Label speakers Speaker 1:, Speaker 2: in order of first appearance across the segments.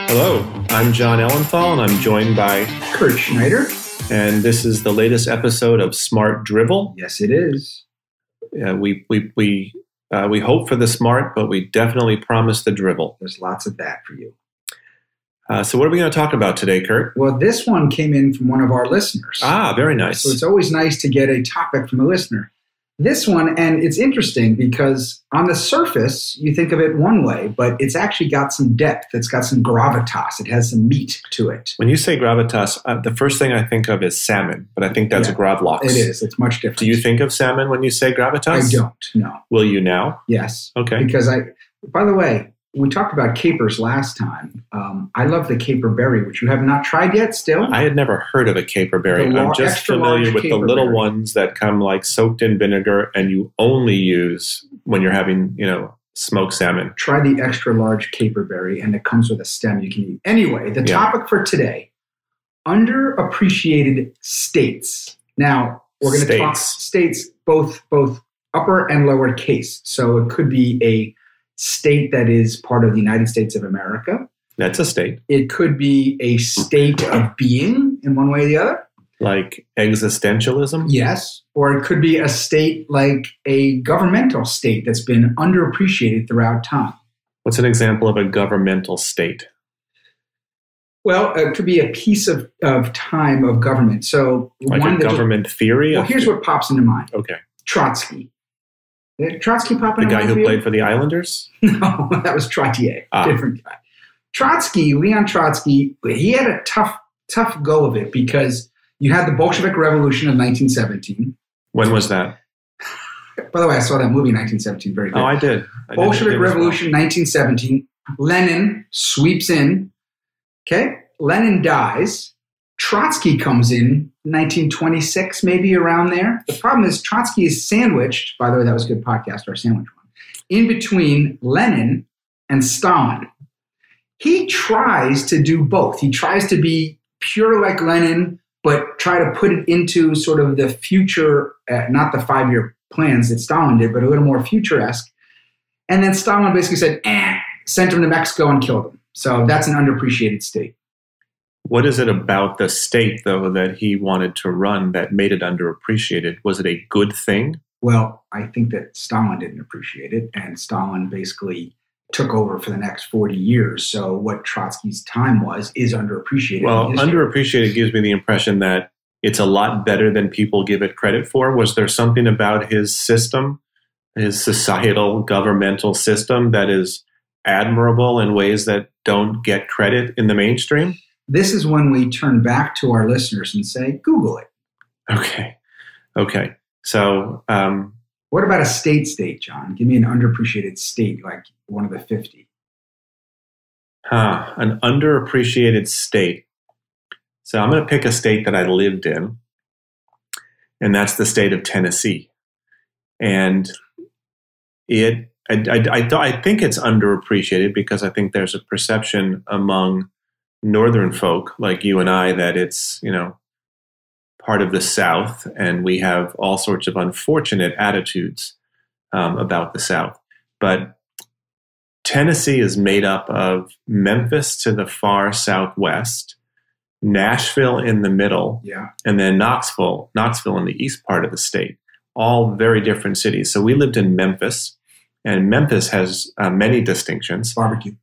Speaker 1: Hello, I'm Jon Ellenthal, and I'm joined by
Speaker 2: Kurt Schneider.
Speaker 1: And this is the latest episode of Smart Drivel.
Speaker 2: Yes, it is.
Speaker 1: We hope for the smart, but we definitely promise the drivel.
Speaker 2: There's lots of that for you.
Speaker 1: So what are we going to talk about today, Kurt?
Speaker 2: Well, this one came in from one of our listeners.
Speaker 1: Ah, very nice.
Speaker 2: So it's always nice to get a topic from a listener. This one, and it's interesting because on the surface, you think of it one way, but it's actually got some depth. It's got some gravitas. It has some meat to it.
Speaker 1: When you say gravitas, the first thing I think of is salmon, but I think that's a gravlax.
Speaker 2: It is. It's much different.
Speaker 1: Do you think of salmon when you say gravitas?
Speaker 2: I don't, no.
Speaker 1: Will you now?
Speaker 2: Yes.
Speaker 1: Okay.
Speaker 2: Because by the way, we talked about capers last time. I love the caper berry, which you have not tried yet still.
Speaker 1: I had never heard of a caper berry. I'm just familiar with the little ones that come like soaked in vinegar and you only use when you're having, smoked salmon.
Speaker 2: Try the extra large caper berry, and it comes with a stem you can eat. Anyway, the topic for today, underappreciated states. Now, we're going to talk states, both upper and lower case. So it could be a state that is part of the United States of America.
Speaker 1: That's a state.
Speaker 2: It could be a state of being in one way or the other.
Speaker 1: Like existentialism?
Speaker 2: Yes. Or it could be a state like a governmental state that's been underappreciated throughout time.
Speaker 1: What's an example of a governmental state?
Speaker 2: Well, it could be a piece of time of government. So
Speaker 1: like a government theory?
Speaker 2: Well, here's what pops into mind.
Speaker 1: Okay.
Speaker 2: Trotsky. Did Trotsky pop in?
Speaker 1: The guy who played for the Islanders?
Speaker 2: No, that was Trottier. Different guy. Leon Trotsky, he had a tough go of it because you had the Bolshevik Revolution of 1917.
Speaker 1: When was that?
Speaker 2: By the way, I saw that movie in 1917. Very good.
Speaker 1: Oh, I did.
Speaker 2: Bolshevik Revolution, 1917. Lenin sweeps in. Okay. Lenin dies. Trotsky comes in 1926, maybe around there. The problem is Trotsky is sandwiched, by the way, that was a good podcast, our sandwich one, in between Lenin and Stalin. He tries to do both. He tries to be pure like Lenin, but try to put it into sort of the future, not the 5-year plans that Stalin did, but a little more futuresque. And then Stalin basically said, sent him to Mexico and killed him. So that's an underappreciated state.
Speaker 1: What is it about the state, though, that he wanted to run that made it underappreciated? Was it a good thing?
Speaker 2: Well, I think that Stalin didn't appreciate it, and Stalin basically took over for the next 40 years. So what Trotsky's time is underappreciated.
Speaker 1: Well, underappreciated gives me the impression that it's a lot better than people give it credit for. Was there something about his system, his societal governmental system, that is admirable in ways that don't get credit in the mainstream?
Speaker 2: This is when we turn back to our listeners and say, Google it.
Speaker 1: Okay. So
Speaker 2: what about a state, John? Give me an underappreciated state, like one of the 50.
Speaker 1: An underappreciated state. So I'm going to pick a state that I lived in, and that's the state of Tennessee. And I think it's underappreciated because I think there's a perception among Northern folk like you and I that it's, part of the South, and we have all sorts of unfortunate attitudes about the South. But Tennessee is made up of Memphis to the far southwest, Nashville in the middle, and then Knoxville in the east part of the state, all very different cities. So we lived in Memphis, and Memphis has many distinctions.
Speaker 2: Barbecue.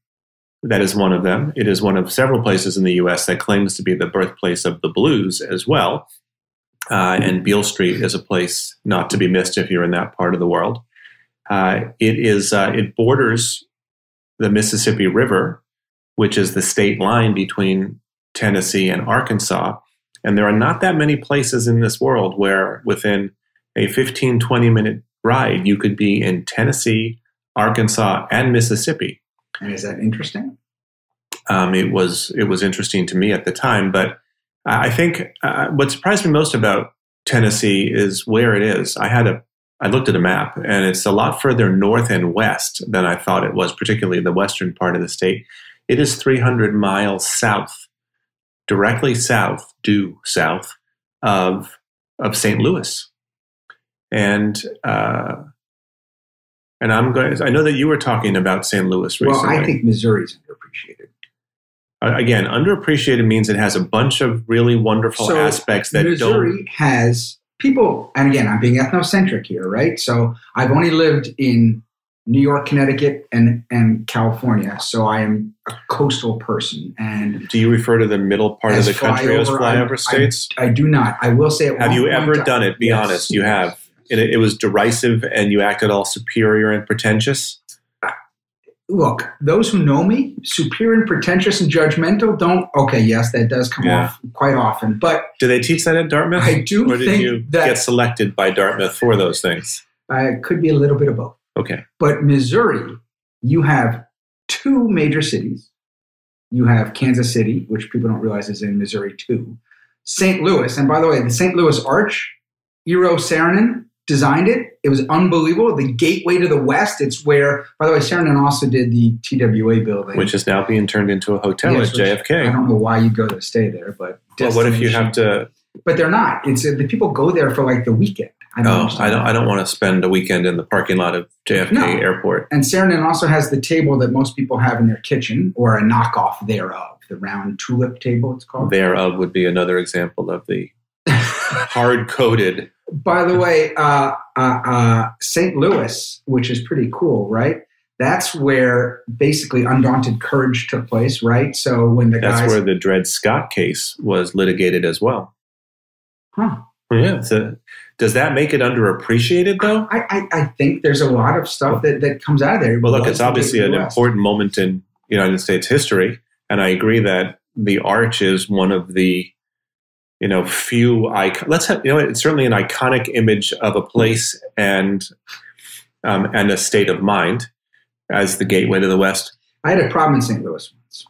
Speaker 1: That is one of them. It is one of several places in the U.S. that claims to be the birthplace of the blues as well. And Beale Street is a place not to be missed if you're in that part of the world. It borders the Mississippi River, which is the state line between Tennessee and Arkansas. And there are not that many places in this world where within a 15, 20-minute ride, you could be in Tennessee, Arkansas, and Mississippi.
Speaker 2: And is that interesting?
Speaker 1: It was interesting to me at the time, but I think what surprised me most about Tennessee is where it is. I looked at a map, and it's a lot further north and west than I thought it was, particularly the western part of the state. It is 300 miles south, directly due south of St. Louis. And And I know that you were talking about St. Louis recently.
Speaker 2: Well, I think Missouri's underappreciated.
Speaker 1: Again, underappreciated means it has a bunch of really wonderful aspects that
Speaker 2: Missouri has people, and again, I'm being ethnocentric here, right? So I've only lived in New York, Connecticut, and California, so I am a coastal person. And
Speaker 1: do you refer to the middle part of the country as flyover states?
Speaker 2: I do not. I will say,
Speaker 1: have you ever done it? Be honest. You have. It was derisive, and you acted all superior and pretentious.
Speaker 2: Look, those who know me, superior and pretentious and judgmental, don't. Okay, yes, that does come off quite often. But
Speaker 1: do they teach that at Dartmouth?
Speaker 2: I do
Speaker 1: or did
Speaker 2: think
Speaker 1: you get selected by Dartmouth for those things?
Speaker 2: It could be a little bit of both.
Speaker 1: Okay.
Speaker 2: But Missouri, you have two major cities. You have Kansas City, which people don't realize is in Missouri too. St. Louis, and by the way, the St. Louis Arch, Eero Saarinen designed it. It was unbelievable. The gateway to the West. It's where, by the way, Saarinen also did the TWA building.
Speaker 1: Which is now being turned into a hotel at JFK.
Speaker 2: I don't know why you'd go to stay there, but...
Speaker 1: Well, what if you have to...
Speaker 2: But they're not. It's the people go there for like the weekend. I
Speaker 1: don't want to spend a weekend in the parking lot of JFK Airport.
Speaker 2: And Saarinen also has the table that most people have in their kitchen, or a knockoff thereof. The round tulip table, it's called.
Speaker 1: Thereof would be another example of the hard-coded...
Speaker 2: By the way, St. Louis, which is pretty cool, right? That's where basically Undaunted Courage took place, right? So when
Speaker 1: that's where the Dred Scott case was litigated as well.
Speaker 2: Huh.
Speaker 1: Yeah. So does that make it underappreciated, though?
Speaker 2: I think there's a lot of stuff that comes out of there.
Speaker 1: Well, look, it's obviously an important moment in United States history, and I agree that the Arch is one of the few it's certainly an iconic image of a place and a state of mind as the gateway to the West.
Speaker 2: I had a problem in St. Louis once.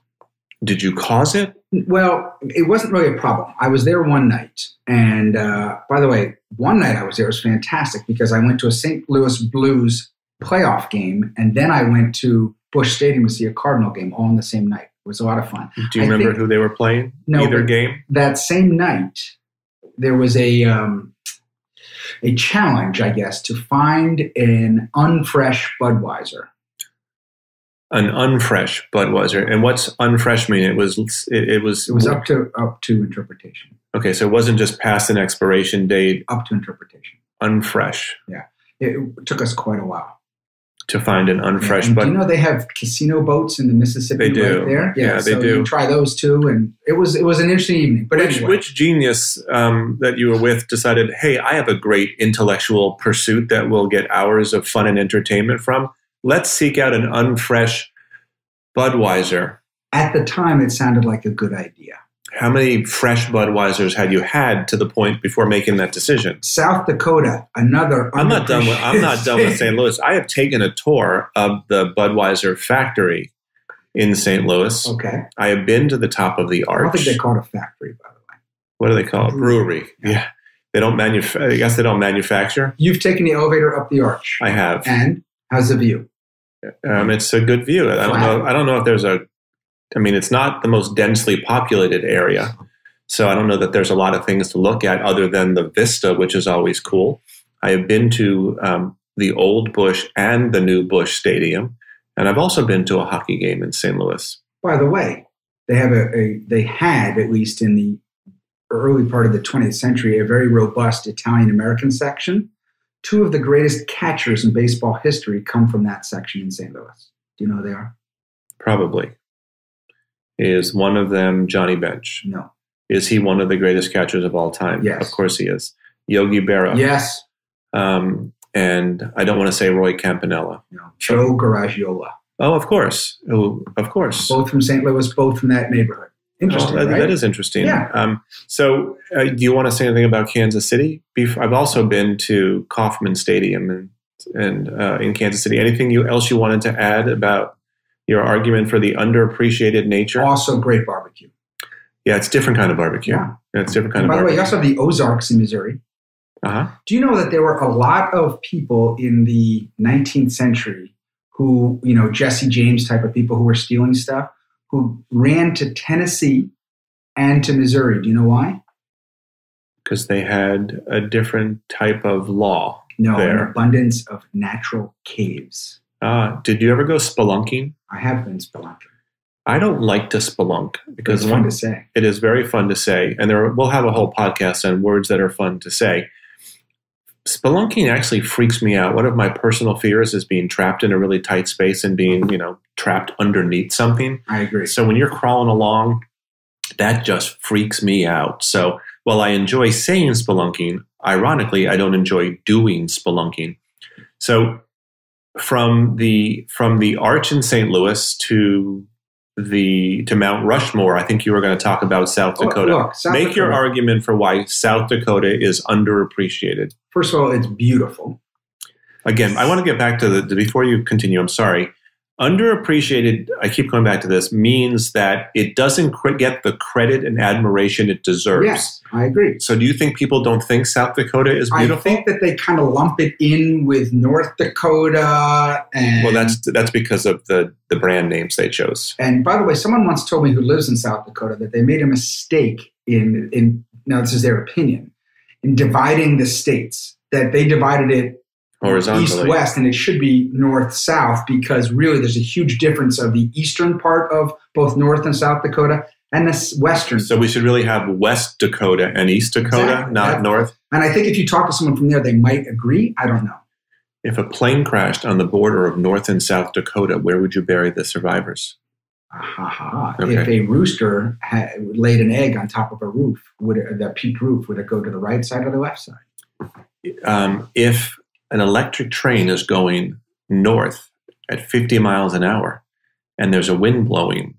Speaker 1: Did you cause it?
Speaker 2: Well, it wasn't really a problem. I was there one night. And by the way, one night I was there was fantastic because I went to a St. Louis Blues playoff game. And then I went to Busch Stadium to see a Cardinal game all in the same night. It was a lot of fun.
Speaker 1: Do you remember who they were playing?
Speaker 2: No,
Speaker 1: either game?
Speaker 2: That same night, there was a challenge, I guess, to find an unfresh Budweiser.
Speaker 1: An unfresh Budweiser, and what's unfresh mean? It was
Speaker 2: up to interpretation.
Speaker 1: Okay, so it wasn't just past an expiration date.
Speaker 2: Up to interpretation.
Speaker 1: Unfresh.
Speaker 2: Yeah, it took us quite a while
Speaker 1: to find an unfresh.
Speaker 2: Do you know they have casino boats in the Mississippi
Speaker 1: right
Speaker 2: there?
Speaker 1: Yeah, they do.
Speaker 2: You can try those too, and it was an interesting evening. But
Speaker 1: which genius that you were with decided, hey, I have a great intellectual pursuit that will get hours of fun and entertainment from. Let's seek out an unfresh Budweiser. At
Speaker 2: the time, it sounded like a good idea.
Speaker 1: How many fresh Budweisers had you had to the point before making that decision?
Speaker 2: South Dakota, another.
Speaker 1: I'm not done with St. Louis. I have taken a tour of the Budweiser factory in St. Louis.
Speaker 2: Okay.
Speaker 1: I have been to the top of the Arch.
Speaker 2: I don't think they call it a factory, by the way.
Speaker 1: What do they call it? Brewery. Yeah. They don't I guess they don't manufacture.
Speaker 2: You've taken the elevator up the Arch.
Speaker 1: I have.
Speaker 2: And how's the view?
Speaker 1: It's a good view. I don't know if there's it's not the most densely populated area. So I don't know that there's a lot of things to look at other than the vista, which is always cool. I have been to the old Busch and the new Busch Stadium. And I've also been to a hockey game in St. Louis.
Speaker 2: By the way, they had, at least in the early part of the 20th century, a very robust Italian-American section. Two of the greatest catchers in baseball history come from that section in St. Louis. Do you know who they are?
Speaker 1: Probably. Is one of them Johnny Bench?
Speaker 2: No.
Speaker 1: Is he one of the greatest catchers of all time?
Speaker 2: Yes.
Speaker 1: Of course he is. Yogi Berra.
Speaker 2: Yes.
Speaker 1: And I don't want to say Roy Campanella.
Speaker 2: No. Joe Garagiola.
Speaker 1: Oh, of course. Oh, of course.
Speaker 2: Both from St. Louis, both from that neighborhood. Interesting, right?
Speaker 1: That is interesting.
Speaker 2: Yeah.
Speaker 1: So do you want to say anything about Kansas City? I've also been to Kauffman Stadium and in Kansas City. Anything else you wanted to add about your argument for the underappreciated nature?
Speaker 2: Also great barbecue.
Speaker 1: Yeah, it's a different kind of barbecue.
Speaker 2: Yeah.
Speaker 1: It's a different kind of
Speaker 2: barbecue. By the way, you also have the Ozarks in Missouri.
Speaker 1: Uh-huh.
Speaker 2: Do you know that there were a lot of people in the 19th century who, Jesse James type of people who were stealing stuff, who ran to Tennessee and to Missouri? Do you know why?
Speaker 1: Because they had a different type of law.
Speaker 2: No,
Speaker 1: there.
Speaker 2: an abundance of natural caves.
Speaker 1: Did you ever go spelunking?
Speaker 2: I have been spelunking.
Speaker 1: I don't like to spelunk because
Speaker 2: It's fun to say.
Speaker 1: it is very fun to say, and we'll have a whole podcast on words that are fun to say. Spelunking actually freaks me out. One of my personal fears is being trapped in a really tight space and being, trapped underneath something.
Speaker 2: I agree.
Speaker 1: So when you're crawling along, that just freaks me out. So while I enjoy saying spelunking, ironically, I don't enjoy doing spelunking. So from the Arch in St. Louis to Mount Rushmore, I think you were going to talk about South Dakota.
Speaker 2: Look,
Speaker 1: Make your argument for why South Dakota is underappreciated.
Speaker 2: First of all, it's beautiful.
Speaker 1: Again, I want to get back to before you continue, I'm sorry. Underappreciated, I keep going back to this, means that it doesn't get the credit and admiration it deserves.
Speaker 2: Yes, I agree.
Speaker 1: So do you think people don't think South Dakota is beautiful?
Speaker 2: I think that they kind of lump it in with North Dakota. And,
Speaker 1: well, that's because of the brand names they chose.
Speaker 2: And by the way, someone once told me who lives in South Dakota that they made a mistake in now this is their opinion, in dividing the states, that they divided it
Speaker 1: horizontally,
Speaker 2: east-west, and it should be north-south, because really there's a huge difference of the eastern part of both North and South Dakota and the western.
Speaker 1: So we should really have West Dakota and East Dakota,
Speaker 2: Exactly.
Speaker 1: not North.
Speaker 2: And I think if you talk to someone from there, they might agree. I don't know.
Speaker 1: If a plane crashed on the border of North and South Dakota, where would you bury the survivors? Okay.
Speaker 2: If a rooster laid an egg on top of a roof, that peaked roof, would it go to the right side or the left side?
Speaker 1: If an electric train is going north at 50 miles an hour and there's a wind blowing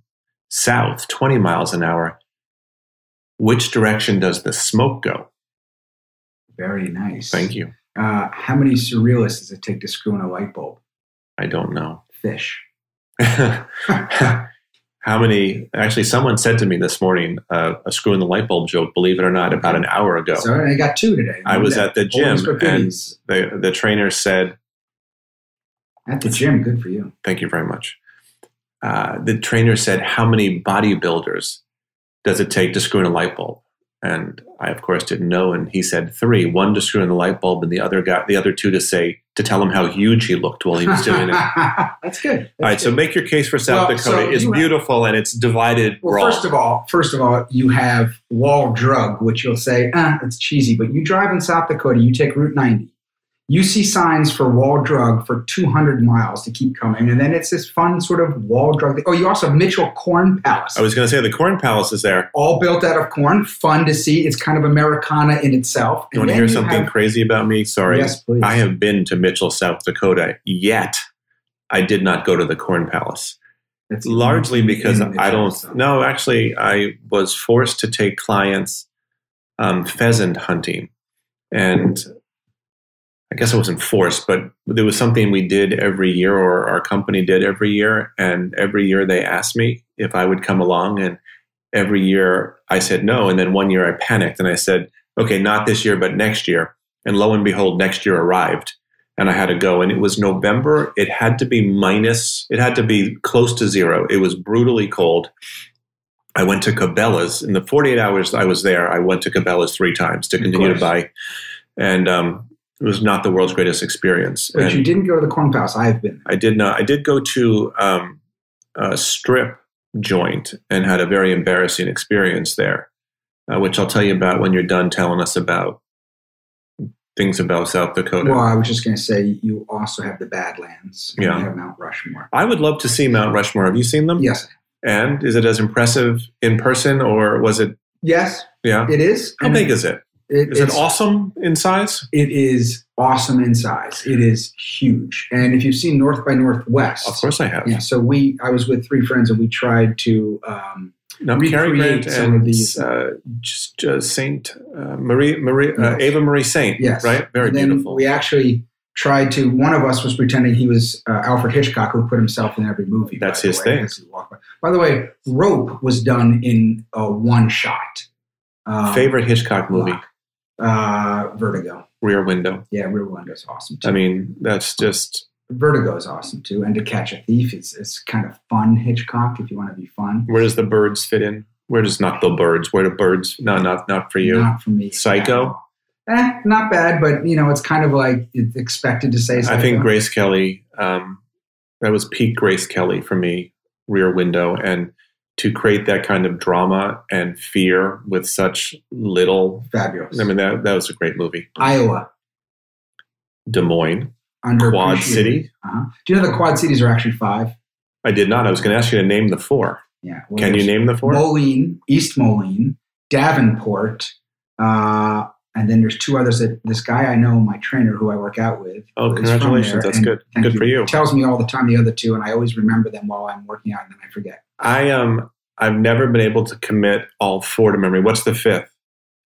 Speaker 1: south 20 miles an hour, which direction does the smoke go?
Speaker 2: Very nice.
Speaker 1: Thank you.
Speaker 2: How many surrealists does it take to screw in a light bulb?
Speaker 1: I don't know.
Speaker 2: Fish.
Speaker 1: How many? Actually, someone said to me this morning a screw in the light bulb joke, believe it or not, about an hour ago.
Speaker 2: So I got two today.
Speaker 1: I was at the gym and the trainer said...
Speaker 2: At the gym, good for you.
Speaker 1: Thank you very much. The trainer said, how many bodybuilders does it take to screw in a light bulb? And I, of course, didn't know. And he said 3, 1 to screw in the light bulb and the other 2 to tell him how huge he looked while he was doing it.
Speaker 2: That's good.
Speaker 1: All right, so make your case for South Dakota. It's beautiful and it's divided wrong.
Speaker 2: First of all, you have Wall Drug, which you'll say, it's cheesy. But you drive in South Dakota, you take Route 90. You see signs for Wall Drug for 200 miles to keep coming. And then it's this fun sort of Wall Drug. Oh, you also have Mitchell Corn Palace.
Speaker 1: I was going to say the Corn Palace is there.
Speaker 2: All built out of corn. Fun to see. It's kind of Americana in itself.
Speaker 1: You want to hear something crazy about me? Sorry.
Speaker 2: Yes, please.
Speaker 1: I have been to Mitchell, South Dakota, yet I did not go to the Corn Palace.
Speaker 2: That's
Speaker 1: largely because I don't... No, actually, I was forced to take clients pheasant hunting. And... I guess I wasn't forced, but there was something we did every year, or our company did every year. And every year they asked me if I would come along. And every year I said no. And then one year I panicked and I said, okay, not this year, but next year. And lo and behold, next year arrived and I had to go. And it was November. It had to be close to 0. It was brutally cold. I went to Cabela's. In the 48 hours I was there, I went to Cabela's 3 times to continue to buy. And, it was not the world's greatest experience.
Speaker 2: But you didn't go to the Corn Palace. I have been.
Speaker 1: I did not. I did go to a strip joint and had a very embarrassing experience there, which I'll tell you about when you're done telling us about things about South Dakota.
Speaker 2: Well, I was just going to say you also have the Badlands.
Speaker 1: Yeah.
Speaker 2: You have Mount Rushmore.
Speaker 1: I would love to see Mount Rushmore. Have you seen them?
Speaker 2: Yes.
Speaker 1: And is it as impressive in person, or was it?
Speaker 2: Yes.
Speaker 1: Yeah.
Speaker 2: It is.
Speaker 1: How big is it? Is it awesome in size?
Speaker 2: It is awesome in size. It is huge. And if you've seen North by Northwest.
Speaker 1: Of course I have.
Speaker 2: Yeah. So I was with 3 friends and we tried to recreate some of these.
Speaker 1: Saint Marie, yes. Ava Marie Saint.
Speaker 2: Yes.
Speaker 1: Right? Very beautiful.
Speaker 2: We actually tried to, one of us was pretending he was Alfred Hitchcock, who put himself in every movie.
Speaker 1: That's his thing.
Speaker 2: By the way, Rope was done in one shot.
Speaker 1: Favorite Hitchcock movie?
Speaker 2: Vertigo.
Speaker 1: Rear Window.
Speaker 2: Yeah, Rear Window is awesome too.
Speaker 1: I mean, that's just...
Speaker 2: Vertigo is awesome too. And To Catch a Thief is kind of fun Hitchcock if you want to be fun.
Speaker 1: Where does The Birds fit in? Where does not The Birds? Where do birds... No, not for you.
Speaker 2: Not for me.
Speaker 1: Psycho?
Speaker 2: Not bad, but it's kind of like it's expected to say something.
Speaker 1: I think Grace Kelly, that was peak Grace Kelly for me, Rear Window, and to create that kind of drama and fear with such little.
Speaker 2: Fabulous.
Speaker 1: I mean, that was a great movie.
Speaker 2: Iowa.
Speaker 1: Des Moines. Quad City.
Speaker 2: Uh-huh. Do you know the Quad Cities are actually 5? I
Speaker 1: did not. I was going to ask you to name the 4.
Speaker 2: Yeah.
Speaker 1: Well, can you name the 4?
Speaker 2: Moline, East Moline, Davenport, and then there's 2 others that this guy I know, my trainer who I work out with.
Speaker 1: Oh, congratulations. That's good. Good for you.
Speaker 2: He tells me all the time the other 2, and I always remember them while I'm working out, and then I forget.
Speaker 1: I've never been able to commit all 4 to memory. What's the 5th?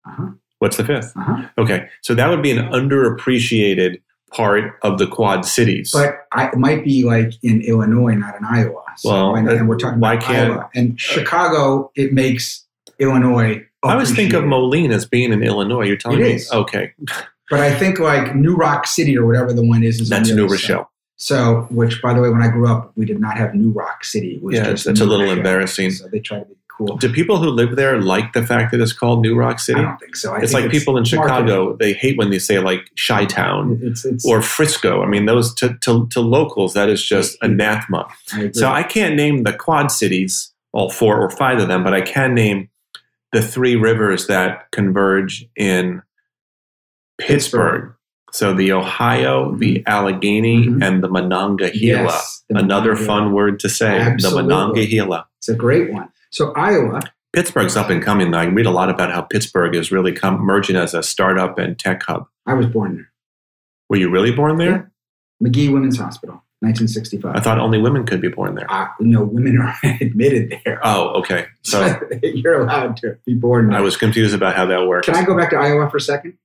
Speaker 2: Uh-huh.
Speaker 1: What's the 5th?
Speaker 2: Uh-huh.
Speaker 1: Okay. So that would be an underappreciated part of the Quad Cities.
Speaker 2: But it might be like in Illinois, not in Iowa. So and we're talking about Iowa. And Chicago, it makes Illinois.
Speaker 1: I always think of Moline as being in Illinois. You're telling me?
Speaker 2: It is.
Speaker 1: Okay.
Speaker 2: But I think like New Rock City or whatever the one is
Speaker 1: that's New Rochelle.
Speaker 2: So, which by the way, when I grew up, we did not have New Rock City. It was
Speaker 1: just it's a little embarrassing.
Speaker 2: So they try to be cool.
Speaker 1: Do people who live there like the fact that it's called New Rock City?
Speaker 2: I don't think so.
Speaker 1: It's like people in Chicago, they hate when they say like Chi-Town or Frisco. I mean, those to locals, that is just anathema. So I can't name the Quad Cities, all 4 or 5 of them, but I can name the 3 rivers that converge in Pittsburgh. So the Ohio, the Allegheny, and the Monongahela.
Speaker 2: Yes,
Speaker 1: another fun word to say,
Speaker 2: Absolutely.
Speaker 1: The Monongahela.
Speaker 2: It's a great one. So Iowa.
Speaker 1: Pittsburgh's up and coming. I read a lot about how Pittsburgh is really merging as a startup and tech hub.
Speaker 2: I was born there.
Speaker 1: Were you really born there?
Speaker 2: Yeah. McGee Women's Hospital, 1965.
Speaker 1: I thought only women could be born there.
Speaker 2: No, women are admitted there.
Speaker 1: Oh, okay. So
Speaker 2: you're allowed to be born there.
Speaker 1: I was confused about how that works.
Speaker 2: Can I go back to Iowa for a second?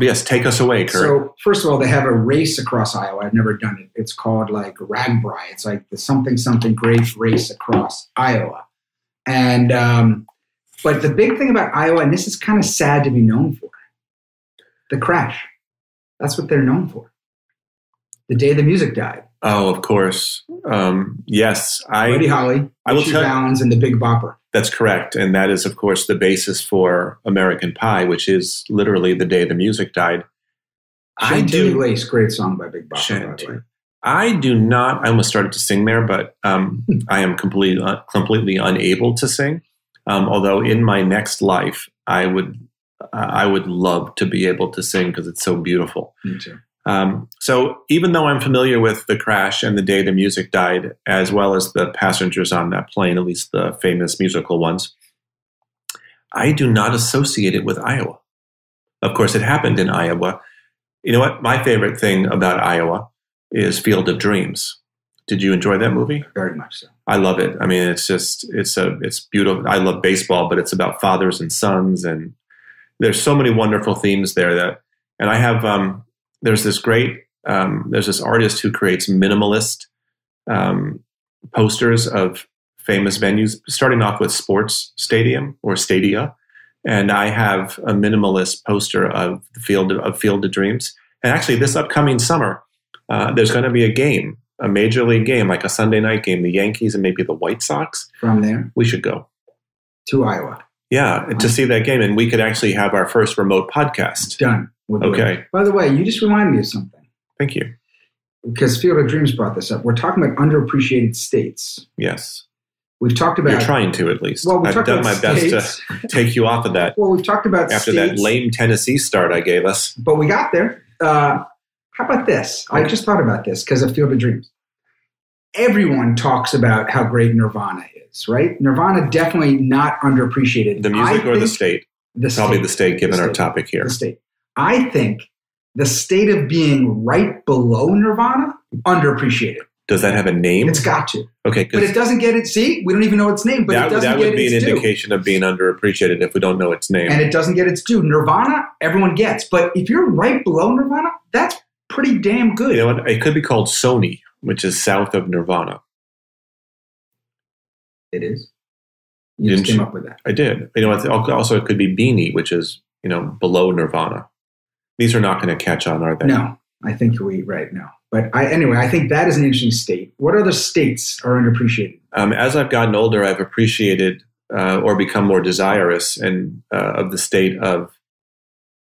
Speaker 1: Yes, take us away, Kurt.
Speaker 2: So, first of all, they have a race across Iowa. I've never done it. It's called like RAGBRAI. It's like the something great race across Iowa. And, but the big thing about Iowa, and this is kind of sad to be known for, the crash. That's what they're known for. The day the music died.
Speaker 1: Oh, of course. Yes.
Speaker 2: Buddy Holly, Richie Valens, and the Big Bopper.
Speaker 1: That's correct. And that is, of course, the basis for American Pie, which is literally the day the music died.
Speaker 2: Chantilly Lace, great song by Big Bopper, by the way.
Speaker 1: I do not, I almost started to sing there, but I am completely unable to sing. Although in my next life, I would love to be able to sing because it's so beautiful.
Speaker 2: Me too.
Speaker 1: So even though I'm familiar with the crash and the day the music died, as well as the passengers on that plane, at least the famous musical ones, I do not associate it with Iowa. Of course, it happened in Iowa. You know what? My favorite thing about Iowa is Field of Dreams. Did you enjoy that movie?
Speaker 2: Very much so.
Speaker 1: I love it. I mean, it's beautiful. I love baseball, but it's about fathers and sons, and there's so many wonderful themes there and I have, there's this artist who creates minimalist posters of famous venues, starting off with sports stadium or stadia. And I have a minimalist poster of the Field of Dreams. And actually this upcoming summer, there's going to be a major league game, like a Sunday night game, the Yankees and maybe the White Sox.
Speaker 2: From there?
Speaker 1: We should go.
Speaker 2: To Iowa.
Speaker 1: Yeah, to see that game. And we could actually have our first remote podcast.
Speaker 2: Done.
Speaker 1: Okay.
Speaker 2: By the way, you just reminded me of something.
Speaker 1: Thank you.
Speaker 2: Because Field of Dreams brought this up. We're talking about underappreciated states.
Speaker 1: Yes.
Speaker 2: We've talked about...
Speaker 1: You're trying to, at least.
Speaker 2: Well,
Speaker 1: I've done my best to take you off of that.
Speaker 2: Well, we've talked about
Speaker 1: after
Speaker 2: states,
Speaker 1: that lame Tennessee start I gave us.
Speaker 2: But we got there. How about this? Okay. I just thought about this because of Field of Dreams. Everyone talks about how great Nirvana is, right? Nirvana definitely not underappreciated.
Speaker 1: The music or the state? Probably the state, given our topic here.
Speaker 2: The state. I think the state of being right below Nirvana, underappreciated.
Speaker 1: Does that have a name?
Speaker 2: It's got to.
Speaker 1: Okay.
Speaker 2: But it doesn't get it. See, we don't even know its name, but it doesn't get its due. That would be an
Speaker 1: indication of being underappreciated if we don't know its name.
Speaker 2: And it doesn't get its due. Nirvana, everyone gets. But if you're right below Nirvana, that's pretty damn good.
Speaker 1: You know what? It could be called Sony, which is south of Nirvana.
Speaker 2: It is. You just came up with that.
Speaker 1: I did. You know what? Also, it could be Beanie, which is, below Nirvana. These are not going to catch on, are they?
Speaker 2: No. I think no. But anyway, I think that is an interesting state. What other states are underappreciated?
Speaker 1: As I've gotten older, I've appreciated or become more desirous of the state of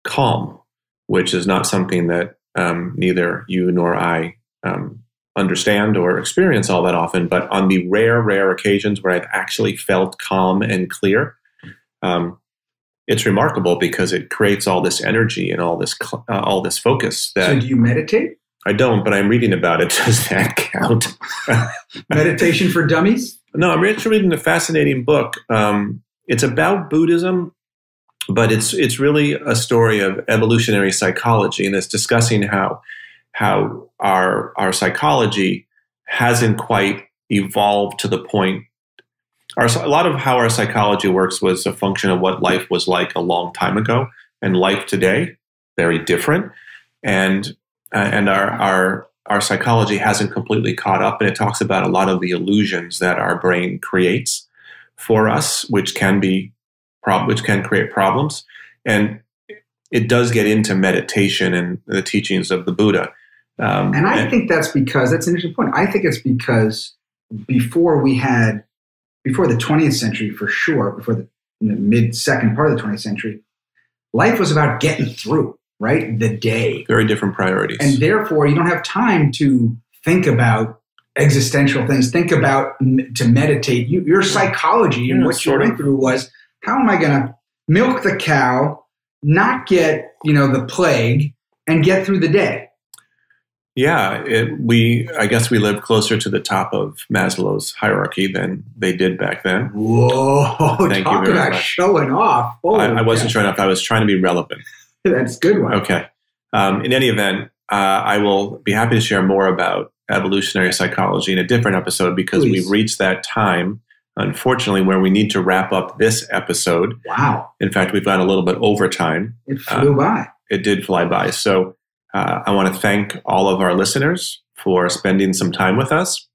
Speaker 1: calm, which is not something that neither you nor I understand or experience all that often. But on the rare occasions where I've actually felt calm and clear, it's remarkable because it creates all this energy and all this focus.
Speaker 2: So do you meditate?
Speaker 1: I don't, but I'm reading about it. Does that count?
Speaker 2: Meditation for Dummies?
Speaker 1: No, I'm actually reading a fascinating book. It's about Buddhism, but it's really a story of evolutionary psychology, and it's discussing how our psychology hasn't quite evolved to the point. A lot of how our psychology works was a function of what life was like a long time ago, and life today very different, and our psychology hasn't completely caught up. And it talks about a lot of the illusions that our brain creates for us, which can create problems. And it does get into meditation and the teachings of the Buddha.
Speaker 2: And I think that's an interesting point. I think it's because before the 20th century, for sure, before the mid-second part of the 20th century, life was about getting through, right? The day.
Speaker 1: Very different priorities.
Speaker 2: And therefore, you don't have time to think about existential things, to meditate. Your psychology and what you went through was, how am I going to milk the cow, not get, the plague, and get through the day?
Speaker 1: Yeah, I guess we lived closer to the top of Maslow's hierarchy than they did back then.
Speaker 2: Whoa,
Speaker 1: Thank
Speaker 2: talk
Speaker 1: you very
Speaker 2: about
Speaker 1: much.
Speaker 2: Showing off.
Speaker 1: I wasn't showing off. I was trying to be relevant.
Speaker 2: That's a good one.
Speaker 1: Okay. In any event, I will be happy to share more about evolutionary psychology in a different episode because we've reached that time, unfortunately, where we need to wrap up this episode.
Speaker 2: Wow.
Speaker 1: In fact, we've gone a little bit over time.
Speaker 2: It flew by.
Speaker 1: It did fly by. So I want to thank all of our listeners for spending some time with us.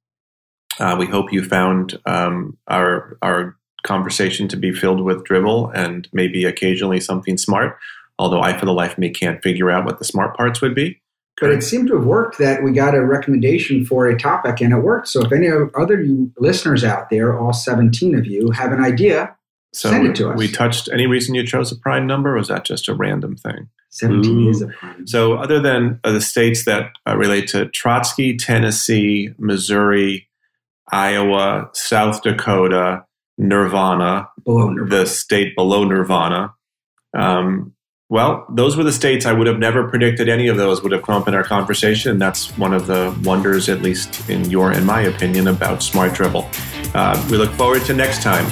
Speaker 1: We hope you found our conversation to be filled with drivel and maybe occasionally something smart, although I, for the life of me, can't figure out what the smart parts would be.
Speaker 2: But it seemed to have worked that we got a recommendation for a topic and it worked. So if any other you listeners out there, all 17 of you, have an idea, send it to us.
Speaker 1: We touched, any reason you chose a prime number, or was that just a random thing?
Speaker 2: 17 is a prime.
Speaker 1: So other than the states that relate to Trotsky, Tennessee, Missouri, Iowa, South Dakota, Nirvana, the state below Nirvana, well, those were the states. I would have never predicted any of those would have come up in our conversation. That's one of the wonders, at least in your and my opinion, about Smart Drivel. We look forward to next time.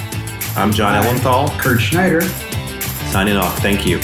Speaker 1: I'm Jon Ellenthal.
Speaker 2: Kurt Schneider.
Speaker 1: Signing off. Thank you.